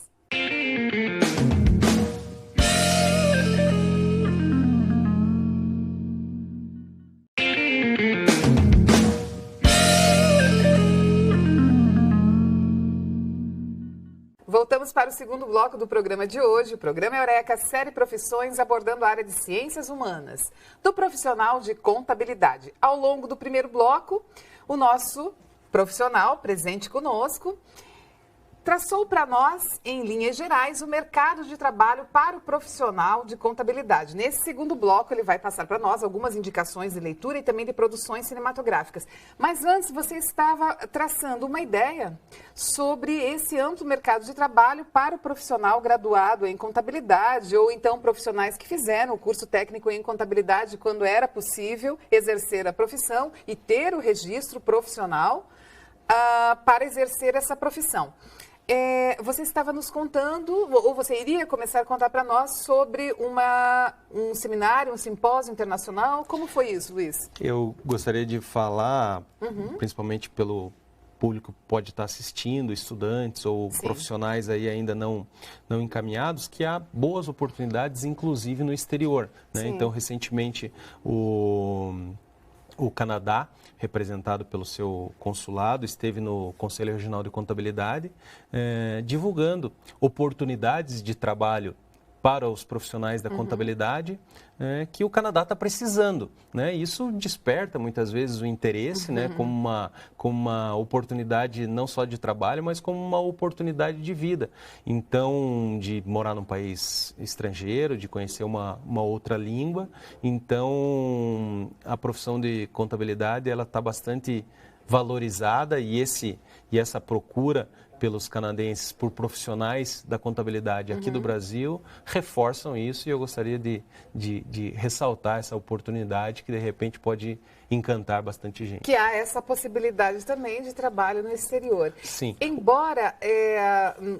Voltamos para o segundo bloco do programa de hoje. O programa Eureka, série Profissões, abordando a área de ciências humanas, do profissional de contabilidade. Ao longo do primeiro bloco, o nosso profissional presente conosco traçou para nós, em linhas gerais, o mercado de trabalho para o profissional de contabilidade. Nesse segundo bloco, ele vai passar para nós algumas indicações de leitura e também de produções cinematográficas. Mas antes, você estava traçando uma ideia sobre esse amplo mercado de trabalho para o profissional graduado em contabilidade, ou então profissionais que fizeram o curso técnico em contabilidade quando era possível exercer a profissão e ter o registro profissional para exercer essa profissão. Você estava nos contando, ou você iria começar a contar para nós sobre um seminário, um simpósio internacional. Como foi isso, Luiz? Eu gostaria de falar, principalmente pelo público que pode estar assistindo, estudantes ou profissionais aí ainda não encaminhados, que há boas oportunidades, inclusive no exterior, né? Então, recentemente, o Canadá, representado pelo seu consulado, esteve no Conselho Regional de Contabilidade, divulgando oportunidades de trabalho para os profissionais da contabilidade, que o Canadá está precisando, né? Isso desperta muitas vezes o interesse, né? Como uma oportunidade não só de trabalho, mas como uma oportunidade de vida. Então, de morar num país estrangeiro, de conhecer uma outra língua. Então, a profissão de contabilidade ela está bastante valorizada e essa procura pelos canadenses por profissionais da contabilidade aqui do Brasil reforçam isso, e eu gostaria de ressaltar essa oportunidade que de repente pode encantar bastante gente. Que há essa possibilidade também de trabalho no exterior. Sim. Embora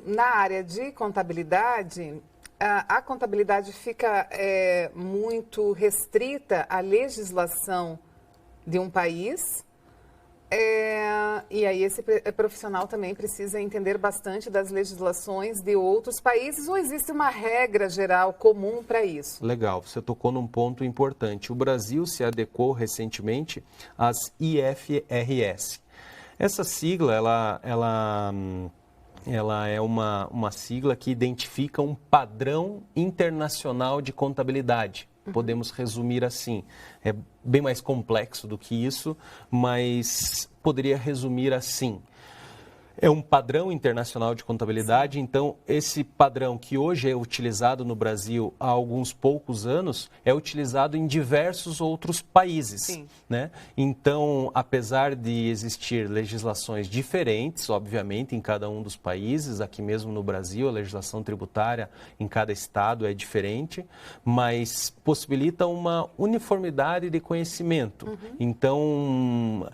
na área de contabilidade, a contabilidade fica muito restrita à legislação de um país. E aí esse profissional também precisa entender bastante das legislações de outros países, ou existe uma regra geral comum para isso? Legal, você tocou num ponto importante. O Brasil se adequou recentemente às IFRS. Essa sigla, ela é uma sigla que identifica um padrão internacional de contabilidade. Podemos resumir assim. É bem mais complexo do que isso, mas poderia resumir assim. É um padrão internacional de contabilidade, então esse padrão que hoje é utilizado no Brasil há alguns poucos anos, é utilizado em diversos outros países, né? Então, apesar de existir legislações diferentes, obviamente, em cada um dos países, aqui mesmo no Brasil, a legislação tributária em cada estado é diferente, mas possibilita uma uniformidade de conhecimento. Então,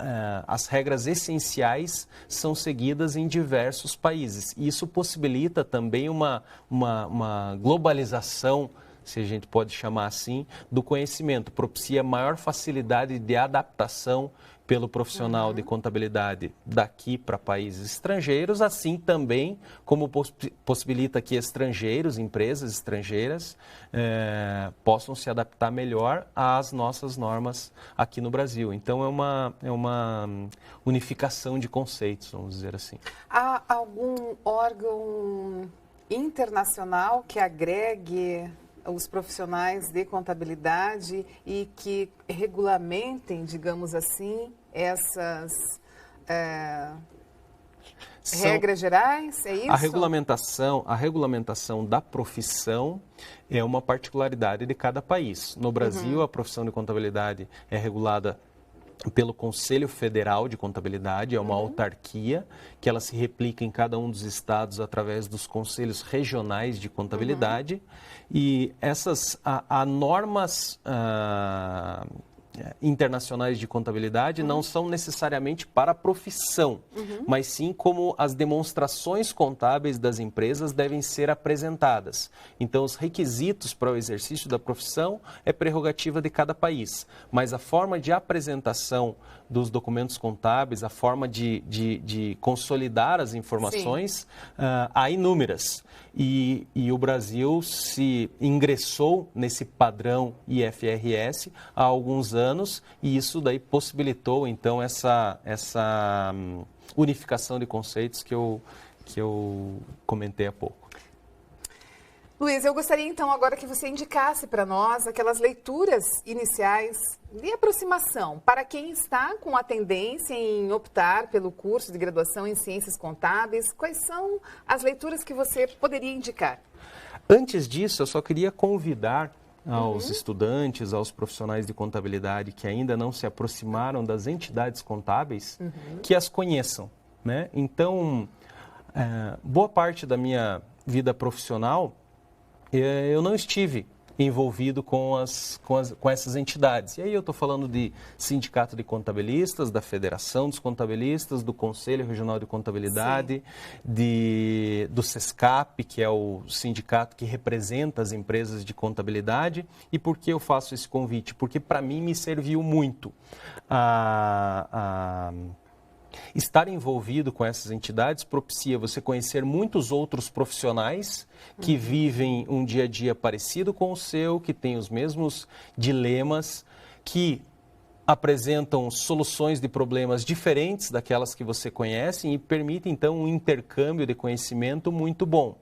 as regras essenciais são seguidas em diversos países. E isso possibilita também uma globalização, se a gente pode chamar assim, do conhecimento. Propicia maior facilidade de adaptação pelo profissional de contabilidade daqui para países estrangeiros, assim também como possibilita que estrangeiros, empresas estrangeiras, possam se adaptar melhor às nossas normas aqui no Brasil. Então, é uma unificação de conceitos, vamos dizer assim. Há algum órgão internacional que agregue os profissionais de contabilidade e que regulamentem, digamos assim, essas regras gerais? É isso? A regulamentação da profissão é uma particularidade de cada país. No Brasil, a profissão de contabilidade é regulada pelo Conselho Federal de Contabilidade, é uma autarquia que ela se replica em cada um dos estados através dos conselhos regionais de contabilidade, e essas normas internacionais de contabilidade não são necessariamente para a profissão, mas sim como as demonstrações contábeis das empresas devem ser apresentadas. Então, os requisitos para o exercício da profissão é prerrogativa de cada país, mas a forma de apresentação dos documentos contábeis, a forma de consolidar as informações, há inúmeras. E o Brasil se ingressou nesse padrão IFRS há alguns anos, e isso daí possibilitou, então, essa unificação de conceitos que eu comentei há pouco. Luiz, eu gostaria então agora que você indicasse para nós aquelas leituras iniciais de aproximação para quem está com a tendência em optar pelo curso de graduação em Ciências Contábeis. Quais são as leituras que você poderia indicar? Antes disso, eu só queria convidar aos estudantes, aos profissionais de contabilidade que ainda não se aproximaram das entidades contábeis, que as conheçam, né? Então, boa parte da minha vida profissional, eu não estive envolvido com essas entidades. E aí eu estou falando de Sindicato de Contabilistas, da Federação dos Contabilistas, do Conselho Regional de Contabilidade, do SESCAP, que é o sindicato que representa as empresas de contabilidade. E por que eu faço esse convite? Porque para mim me serviu muito estar envolvido com essas entidades propicia você conhecer muitos outros profissionais que vivem um dia a dia parecido com o seu, que têm os mesmos dilemas, que apresentam soluções de problemas diferentes daquelas que você conhece e permite, então, um intercâmbio de conhecimento muito bom.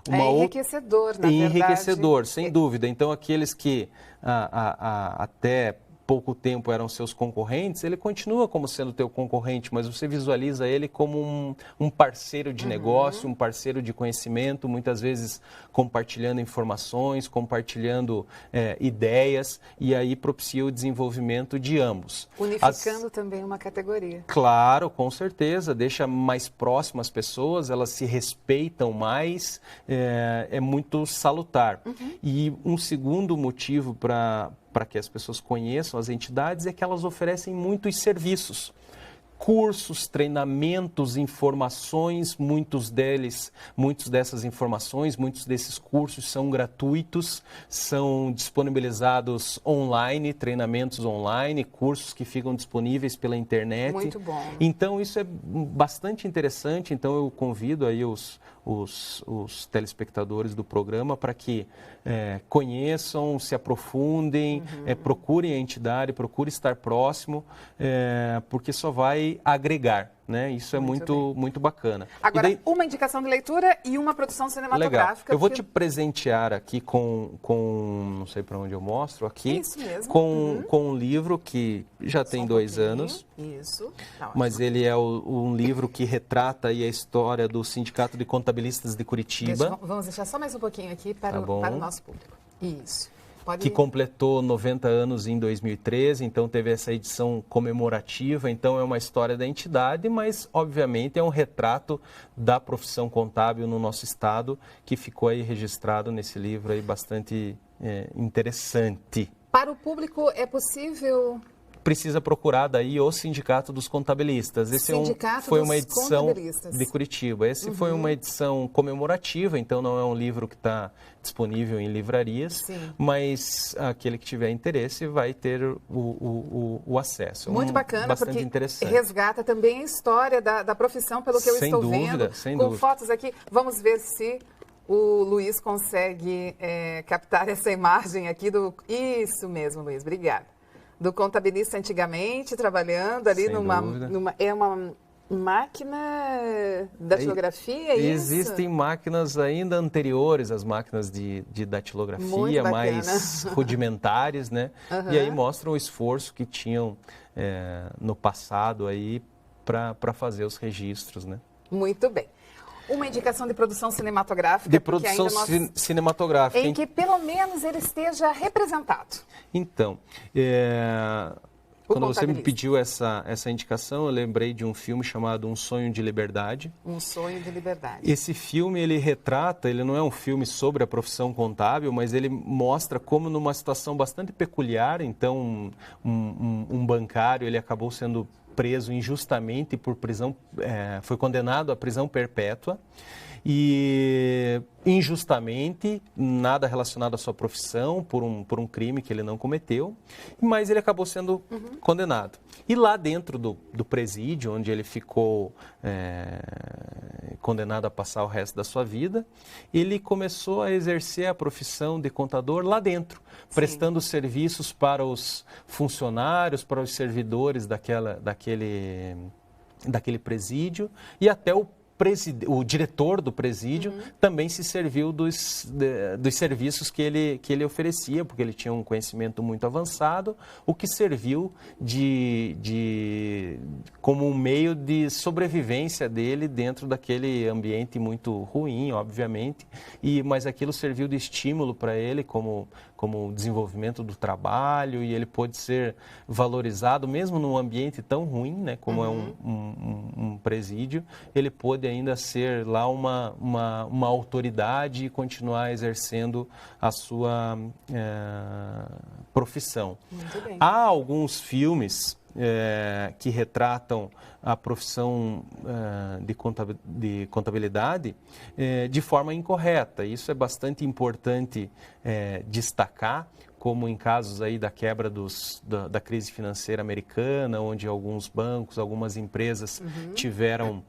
enriquecedor, na verdade. Enriquecedor, sem dúvida. Então, aqueles que até pouco tempo eram seus concorrentes, ele continua como sendo teu concorrente, mas você visualiza ele como um parceiro de negócio, um parceiro de conhecimento, muitas vezes compartilhando informações, compartilhando ideias, e aí propicia o desenvolvimento de ambos. Unificando também uma categoria. Claro, com certeza, deixa mais próximo as pessoas, elas se respeitam mais, é muito salutar. E um segundo motivo para que as pessoas conheçam as entidades é que elas oferecem muitos serviços. Cursos, treinamentos, informações, muitas dessas informações, muitos desses cursos são gratuitos, são disponibilizados online, treinamentos online, cursos que ficam disponíveis pela internet. Muito bom. Então, isso é bastante interessante, então eu convido aí os telespectadores do programa para que conheçam, se aprofundem, procurem a entidade, procurem estar próximo, porque só vai agregar, né? Isso é muito bacana. Agora, uma indicação de leitura e uma produção cinematográfica. Legal. Eu vou te presentear aqui com não sei para onde eu mostro, aqui. Isso mesmo. Com um livro que já tem 2 anos. Isso. Tá, mas ele é um livro que retrata aí a história do Sindicato de Contabilistas de Curitiba. Vamos deixar só mais um pouquinho aqui para o nosso público. Isso. Que completou 90 anos em 2013, então teve essa edição comemorativa, então é uma história da entidade, mas obviamente é um retrato da profissão contábil no nosso estado, que ficou aí registrado nesse livro aí bastante interessante. Para o público é possível... Precisa procurar daí o Sindicato dos Contabilistas. Esse foi uma edição de Curitiba. Esse foi uma edição comemorativa, então não é um livro que está disponível em livrarias, mas aquele que tiver interesse vai ter o acesso. Muito bacana, bastante porque interessante. Resgata também a história da profissão, pelo que eu estou vendo. Sem com dúvida. Fotos aqui. Vamos ver se o Luiz consegue captar essa imagem aqui do... Isso mesmo, Luiz. Obrigada. Do contabilista antigamente, trabalhando ali numa máquina da datilografia, é isso? Existem máquinas ainda anteriores às máquinas de datilografia, mais rudimentares, né? E aí mostram o esforço que tinham no passado aí para fazer os registros, né? Muito bem. Uma indicação de produção cinematográfica. De produção cinematográfica. Em que pelo menos ele esteja representado. Então, quando você me pediu essa indicação, eu lembrei de um filme chamado Um Sonho de Liberdade. Um Sonho de Liberdade. Esse filme, ele não é um filme sobre a profissão contábil, mas ele mostra como numa situação bastante peculiar, então um bancário, ele acabou sendo preso injustamente por prisão, foi condenado à prisão perpétua e injustamente, nada relacionado à sua profissão, por um crime que ele não cometeu, mas ele acabou sendo condenado. E lá dentro do presídio, onde ele ficou condenado a passar o resto da sua vida, ele começou a exercer a profissão de contador lá dentro, prestando serviços para os funcionários, para os servidores daquele presídio e até o diretor do presídio também se serviu dos serviços que ele oferecia, porque ele tinha um conhecimento muito avançado, o que serviu como um meio de sobrevivência dele dentro daquele ambiente muito ruim, obviamente, mas aquilo serviu de estímulo para ele como desenvolvimento do trabalho, e ele pôde ser valorizado, mesmo num ambiente tão ruim, né, como é um presídio, ele pôde ainda ser lá uma autoridade e continuar exercendo a sua profissão. Muito bem. Há alguns filmes que retratam a profissão de contabilidade de forma incorreta. Isso é bastante importante destacar, como em casos aí da quebra da crise financeira americana, onde alguns bancos, algumas empresas tiveram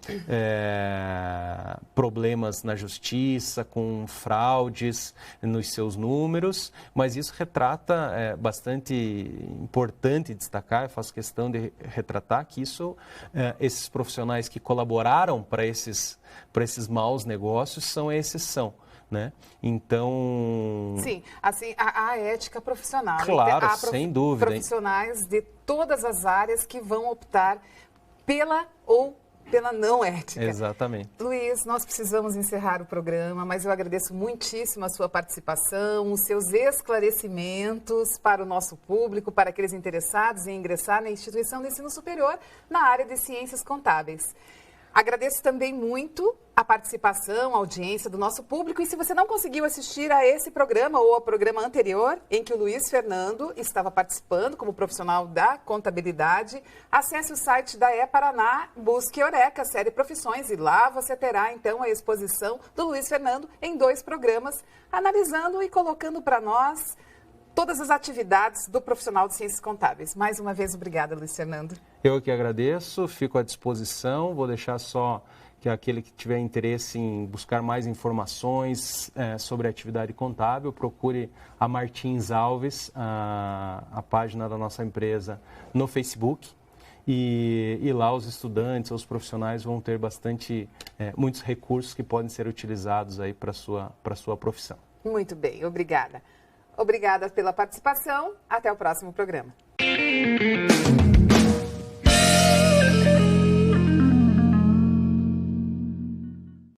problemas na justiça, com fraudes nos seus números, mas isso retrata, bastante importante destacar, eu faço questão de retratar que esses profissionais que colaboraram para esses maus negócios são a exceção. né? Então... Sim, assim, a ética profissional. Claro, sem dúvida. Profissionais de todas as áreas que vão optar pela não ética. Exatamente. Luiz, nós precisamos encerrar o programa, mas eu agradeço muitíssimo a sua participação, os seus esclarecimentos para o nosso público, para aqueles interessados em ingressar na instituição de ensino superior na área de ciências contábeis. Agradeço também muito a participação, a audiência do nosso público. E se você não conseguiu assistir a esse programa ou ao programa anterior, em que o Luiz Fernando estava participando como profissional da contabilidade, acesse o site da E-Paraná, busque Eureka, série Profissões, e lá você terá então a exposição do Luiz Fernando em 2 programas, analisando e colocando para nós todas as atividades do profissional de ciências contábeis. Mais uma vez, obrigada, Luiz Fernando. Eu que agradeço, fico à disposição, vou deixar só que aquele que tiver interesse em buscar mais informações sobre a atividade contábil, procure a Martins Alves, a página da nossa empresa no Facebook, e lá os estudantes, os profissionais vão ter muitos recursos que podem ser utilizados aí para a sua profissão. Muito bem, obrigada. Obrigada pela participação. Até o próximo programa.